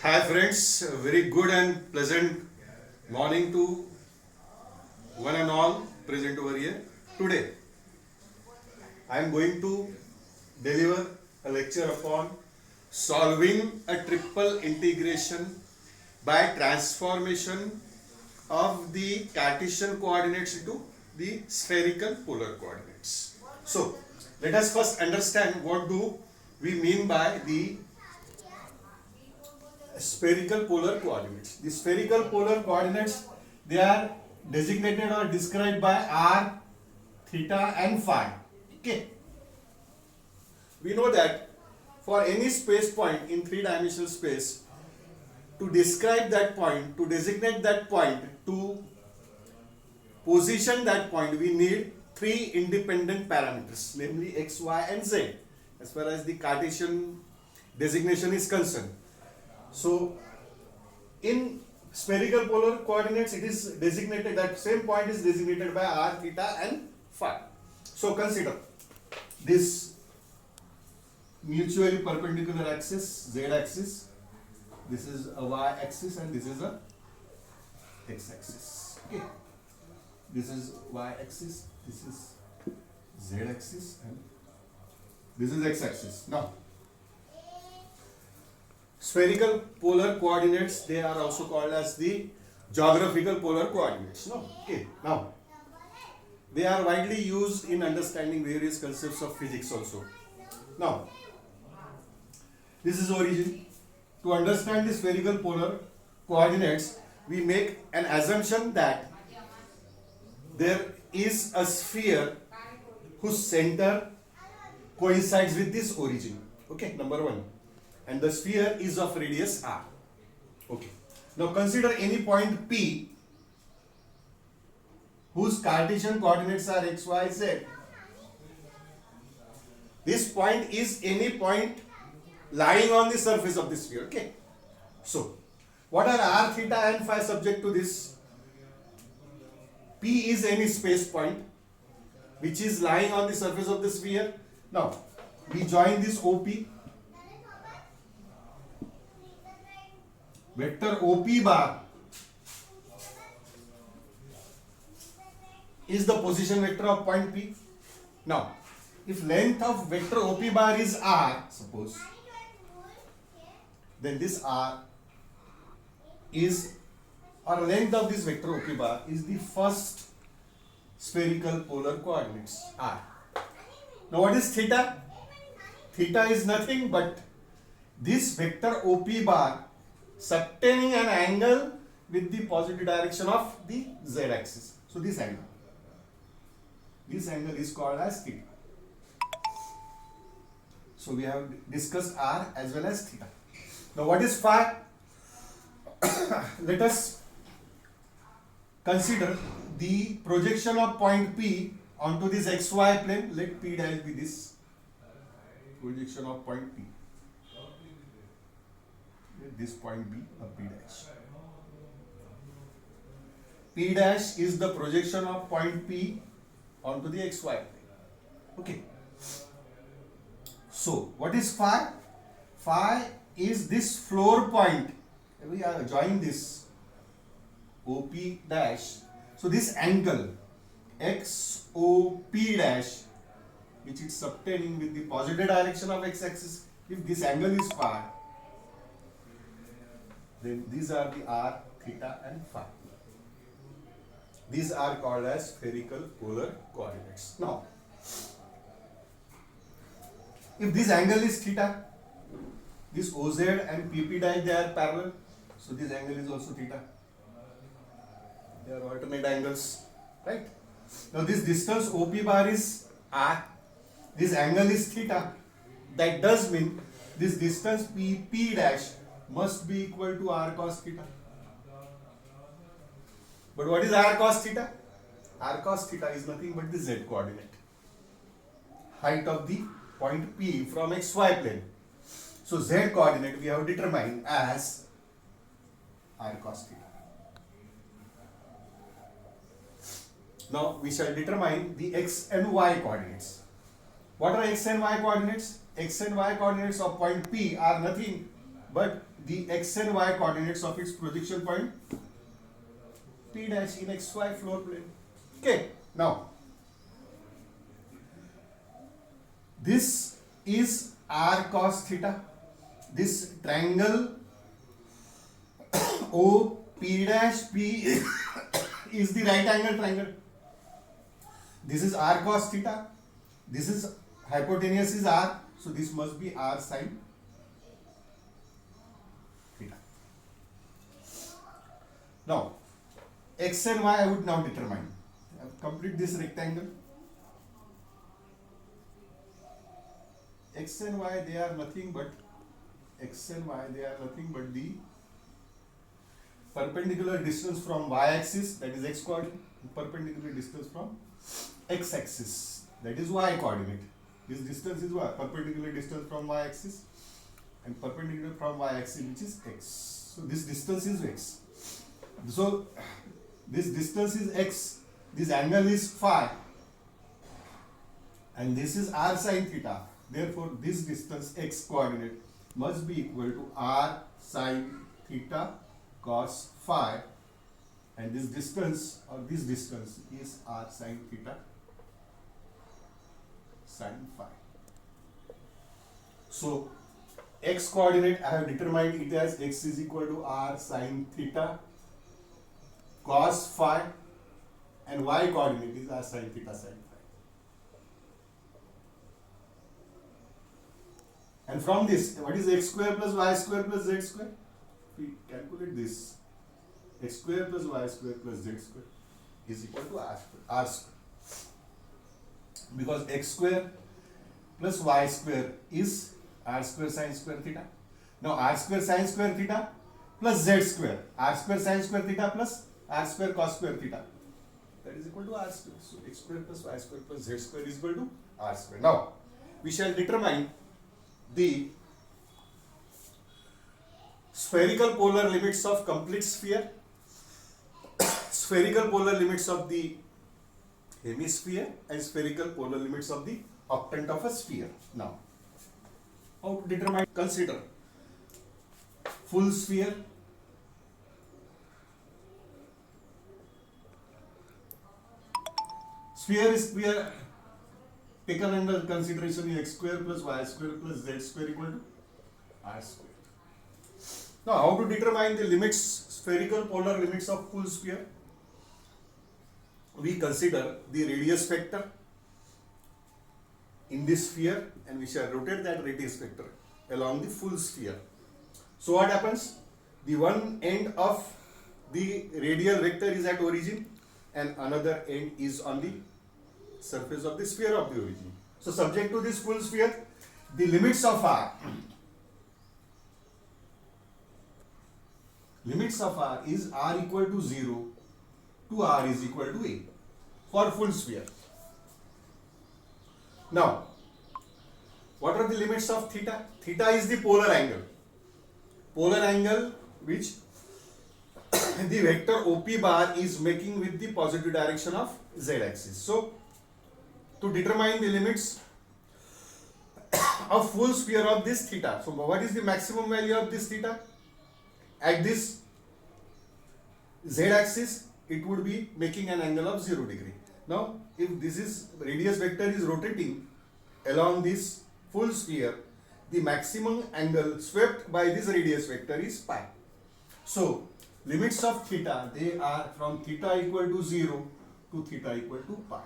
Hi friends, very good and pleasant morning to one and all present over here. Today I am going to deliver a lecture upon solving a triple integration by transformation of the Cartesian coordinates into the spherical polar coordinates. So let us first understand what do we mean by the spherical polar coordinates. The spherical polar coordinates, they are designated or described by r, theta and phi. Okay. We know that for any space point in three-dimensional space, to describe that point, to designate that point, to position that point, we need three independent parameters, namely x, y and z, as far as the Cartesian designation is concerned. So in spherical polar coordinates, it is designated, that same point is designated by r, theta and phi. So consider this mutually perpendicular axis, z axis, this is a y axis and this is a x axis. Okay, this is y axis, this is z axis and this is x axis. Now spherical polar coordinates, they are also called as the geographical polar coordinates. No? Okay. Now, they are widely used in understanding various concepts of physics also. Now, this is origin. To understand the spherical polar coordinates, we make an assumption that there is a sphere whose center coincides with this origin. Okay, number one. And the sphere is of radius r. Okay. Now consider any point P whose Cartesian coordinates are x, y, z. This point is any point lying on the surface of the sphere. Okay. So, what are r, theta and phi subject to this? P is any space point which is lying on the surface of the sphere. Now, we join this OP. Vector OP bar is the position vector of point P. Now, if length of vector OP bar is r, suppose, then this r is, or length of this vector OP bar is the first spherical polar coordinates r. Now, what is theta? Theta is nothing but this vector OP bar subtending an angle with the positive direction of the z axis. So this angle is called as theta. So we have discussed r as well as theta. Now what is phi? Let us consider the projection of point P onto this xy plane. Let P dash be this projection of point P. This point be a P dash. P dash is the projection of point P onto the xy plane. Okay. So, what is phi? Phi is this floor point. We are joining this OP dash. So, this angle XOP dash, which is subtending with the positive direction of x axis, if this angle is phi, then these are the r, theta and phi. These are called as spherical polar coordinates. Now, if this angle is theta, this OZ and PP dash, they are parallel. So this angle is also theta. They are alternate angles, right? Now this distance OP bar is r. This angle is theta. That does mean this distance PP dash must be equal to r cos theta. But what is r cos theta? R cos theta is nothing but the z coordinate. Height of the point P from xy plane. So z coordinate we have determined as r cos theta. Now we shall determine the x and y coordinates. What are x and y coordinates? X and y coordinates of point P are nothing but the x and y coordinates of its projection point P dash in xy floor plane. Okay, now this is r cos theta. This triangle O P dash P is the right angle triangle. This is r cos theta. This is hypotenuse is r, so this must be r sin theta. Now x and y I would now determine. I will complete this rectangle. X and y they are nothing but the perpendicular distance from y-axis, that is x coordinate, perpendicular distance from x-axis, that is y coordinate. This distance is what? Perpendicular distance from y-axis, and perpendicular from y-axis, which is x. So this distance is x. So this distance is x. This angle is phi, and this is r sin theta. Therefore, this distance x coordinate must be equal to r sin theta cos phi, and this distance is r sin theta sin phi. So x coordinate I have determined it as x is equal to r sin theta cos phi, and y coordinate is r sin theta sin phi. And from this, what is x square plus y square plus z square? We calculate this. X square plus y square plus z square is equal to r square. Because x square plus y square is r square sin square theta. Now r square sin square theta plus z square. R square sin square theta plus r square cos square theta. That is equal to r square. So x square plus y square plus z square is equal to r square. Now we shall determine the spherical polar limits of complete sphere, spherical polar limits of the hemisphere, and spherical polar limits of the octant of a sphere. Now, how to determine? Consider full sphere, sphere is taken under consideration is x square plus y square plus z square equal to r square. Now, how to determine the limits, spherical polar limits of full sphere? We consider the radius vector in this sphere, and we shall rotate that radius vector along the full sphere. So what happens? The one end of the radial vector is at origin, and another end is on the surface of the sphere of the origin. So subject to this full sphere, the limits of r is r equal to 0 to r is equal to a for full sphere. Now, what are the limits of theta? Theta is the polar angle which the vector OP bar is making with the positive direction of z axis. So, to determine the limits of full sphere of this theta, so what is the maximum value of this theta? At this z axis, it would be making an angle of 0 degree. Now, if this is radius vector is rotating along this full sphere, the maximum angle swept by this radius vector is pi. So, limits of theta, they are from theta equal to 0 to theta equal to pi.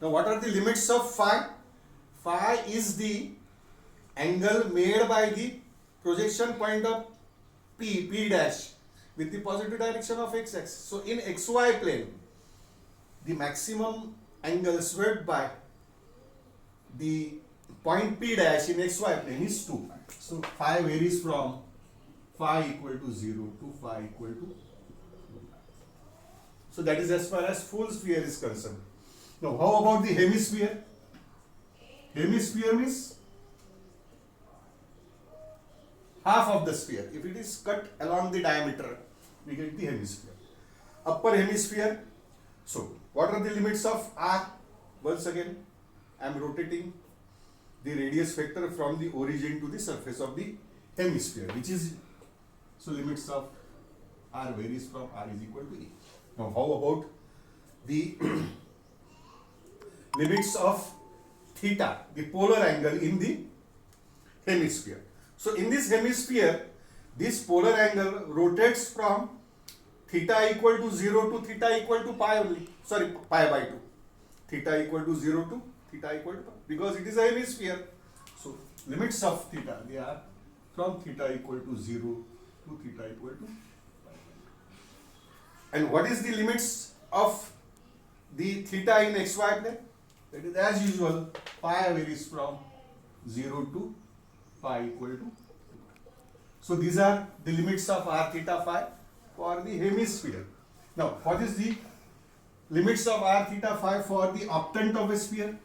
Now, what are the limits of phi? Phi is the angle made by the projection point of P dash with the positive direction of x-axis. So, in xy plane, the maximum angle swept by the point P dash in xy plane is 2 pi. So, phi varies from phi equal to 0 to phi equal to 2 pi. So, that is as far as full sphere is concerned. Now, how about the hemisphere? Hemisphere means half of the sphere. If it is cut along the diameter, we get the hemisphere. Upper hemisphere. So, what are the limits of r? Once again, I am rotating the radius vector from the origin to the surface of the hemisphere, which is, so limits of r varies from r is equal to a. Now how about the limits of theta, the polar angle in the hemisphere? So in this hemisphere, this polar angle rotates from theta equal to 0 to theta equal to pi only, sorry, pi by 2. Theta equal to 0 to theta equal to pi, because it is a hemisphere. So limits of theta, they are from theta equal to 0 to theta equal to pi by 2. And what is the limits of the theta in xy plane? It is as usual, pi varies from 0 to pi equal to 2. So these are the limits of r theta phi for the hemisphere. Now, what is the limits of r theta phi for the octant of a sphere?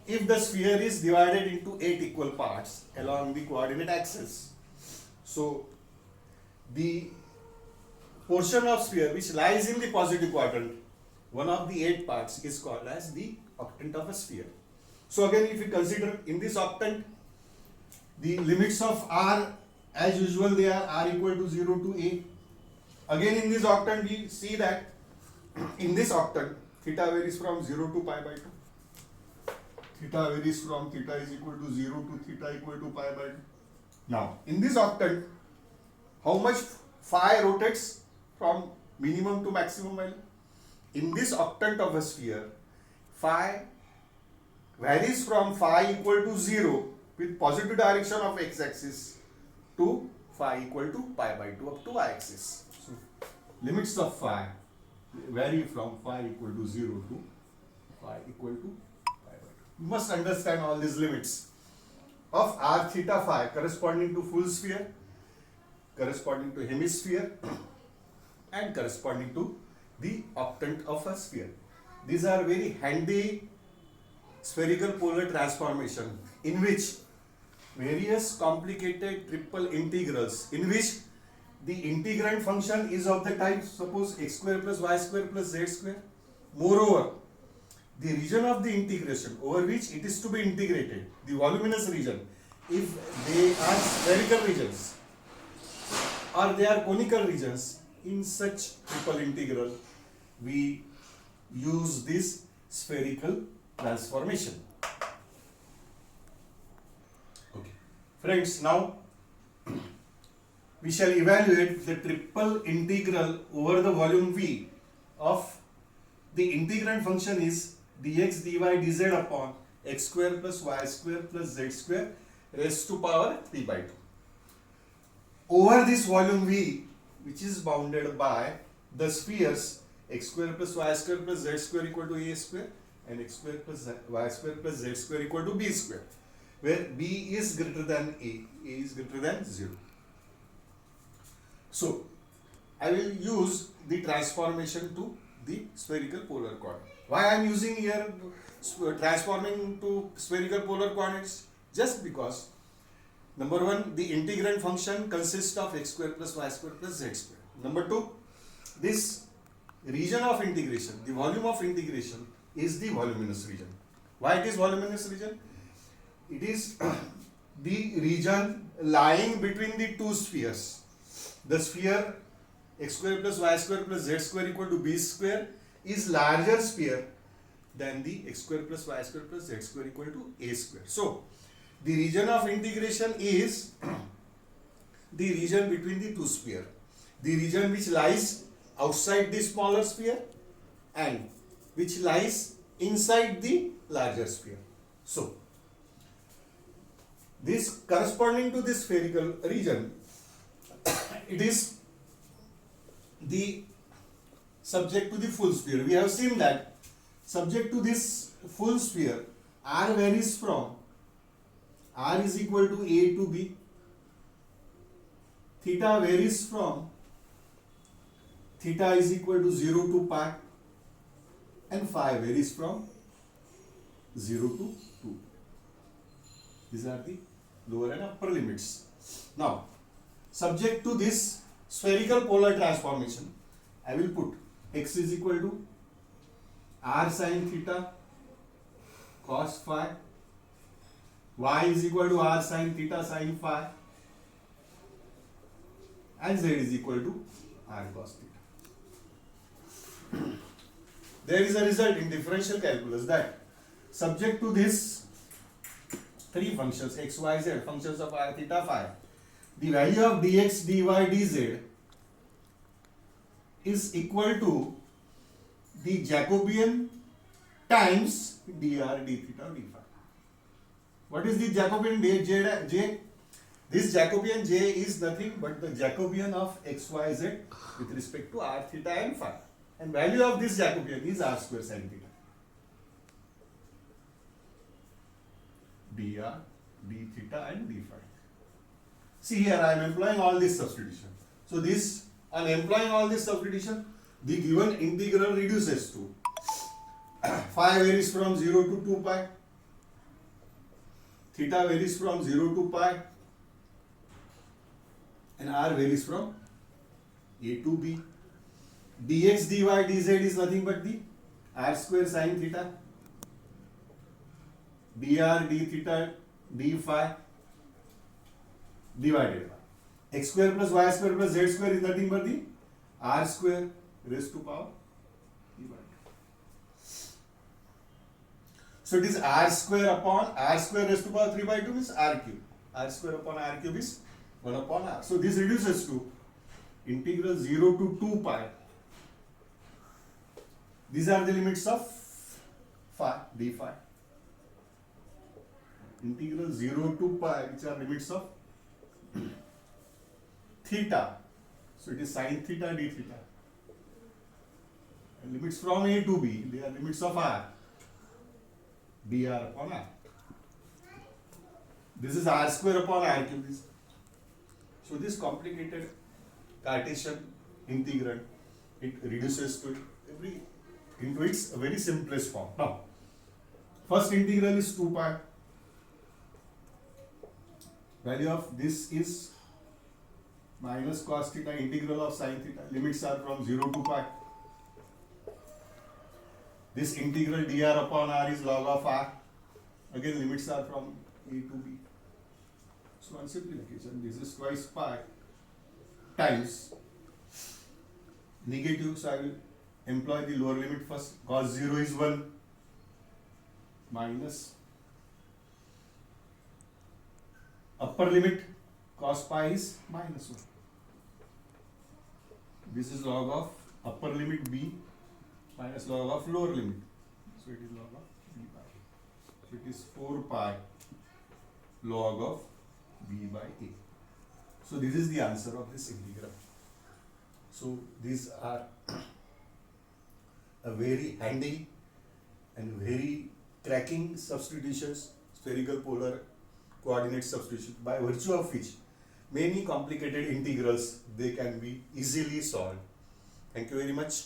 If the sphere is divided into 8 equal parts along the coordinate axis, so the portion of sphere which lies in the positive quadrant, one of the 8 parts, is called as the octant of a sphere. So again, if you consider in this octant, the limits of r, as usual, they are r equal to 0 to a. Again, in this octant, we see that in this octant, theta varies from 0 to pi by 2. Theta varies from theta is equal to 0 to theta equal to pi by 2. Now, in this octant, how much phi rotates from minimum to maximum value? In this octant of a sphere, phi varies from phi equal to 0 with positive direction of x-axis to phi equal to pi by 2 up to y-axis. So, limits of phi vary from phi equal to 0 to phi equal to pi by 2. You must understand all these limits of r theta phi corresponding to full sphere, corresponding to hemisphere, and corresponding to the octant of a sphere. These are very handy spherical polar transformation in which various complicated triple integrals, in which the integrand function is of the type, suppose x square plus y square plus z square. Moreover, the region of the integration over which it is to be integrated, the voluminous region, if they are spherical regions or they are conical regions, in such triple integral we use this spherical transformation. Okay, friends, now we shall evaluate the triple integral over the volume V of the integrand function is dx dy dz upon x square plus y square plus z square raised to power 3 by 2. Over this volume V, which is bounded by the spheres x square plus y square plus z square equal to a square and x square plus y square plus z square equal to b square, where b is greater than a is greater than 0. So, I will use the transformation to the spherical polar coordinate. Why I am using here transforming to spherical polar coordinates? Just because, number one, the integrand function consists of x square plus y square plus z square. Number two, this region of integration, the volume of integration, is the voluminous region. Why it is voluminous region? It is the region lying between the two spheres. The sphere x square plus y square plus z square equal to b square is larger sphere than the x square plus y square plus z square equal to a square. So, the region of integration is the region between the two spheres. The region which lies outside the smaller sphere and which lies inside the larger sphere. So, this corresponding to this spherical region, it is the subject to the full sphere. We have seen that subject to this full sphere, r varies from r is equal to a to b, theta varies from theta is equal to 0 to pi, and phi varies from 0 to 2. These are the lower and upper limits. Now, subject to this spherical polar transformation, I will put x is equal to r sin theta cos phi, y is equal to r sin theta sin phi, and z is equal to r cos theta. There is a result in differential calculus that subject to this three functions x, y, z, functions of r, theta, phi, the value of dx, dy, dz is equal to the Jacobian times dr, d theta, d phi. What is the Jacobian j? This Jacobian j is nothing but the Jacobian of x, y, z with respect to r, theta and phi. And value of this Jacobian is r square sin theta. dr, d theta and d phi. See here I am employing all this substitution. So this, on employing all this substitution, the given integral reduces to phi varies from 0 to 2 pi, theta varies from 0 to pi, and r varies from a to b. dx, dy, dz is nothing but the r square sin theta, dr, d theta, d phi divided by x square plus y square plus z square is nothing but the r square raised to power divided. So it is r square upon r square raised to power 3 by 2 means r cube. R square upon r cube is 1 upon r. So this reduces to integral 0 to 2 pi. These are the limits of phi, d phi. Integral 0 to pi, which are limits of theta. So it is sin theta, d theta. And limits from a to b, they are limits of r, dr upon r. This is r square upon r cube. So this complicated Cartesian integrand, it reduces to into its very simplest form. Now, first integral is 2 pi. Value of this is minus cos theta integral of sin theta. Limits are from 0 to pi. This integral dr upon r is log of r. Again, limits are from a to b. So on simplification, this is twice pi times negative. So I will employ the lower limit first. Cos 0 is 1 minus upper limit cos pi is minus 1. This is log of upper limit b minus log of lower limit. So it is log of b by a. So it is 4 pi log of b by a. So this is the answer of this integral. So these are a very handy and very cracking substitutions, spherical polar coordinate substitution, by virtue of which many complicated integrals they can be easily solved. Thank you very much.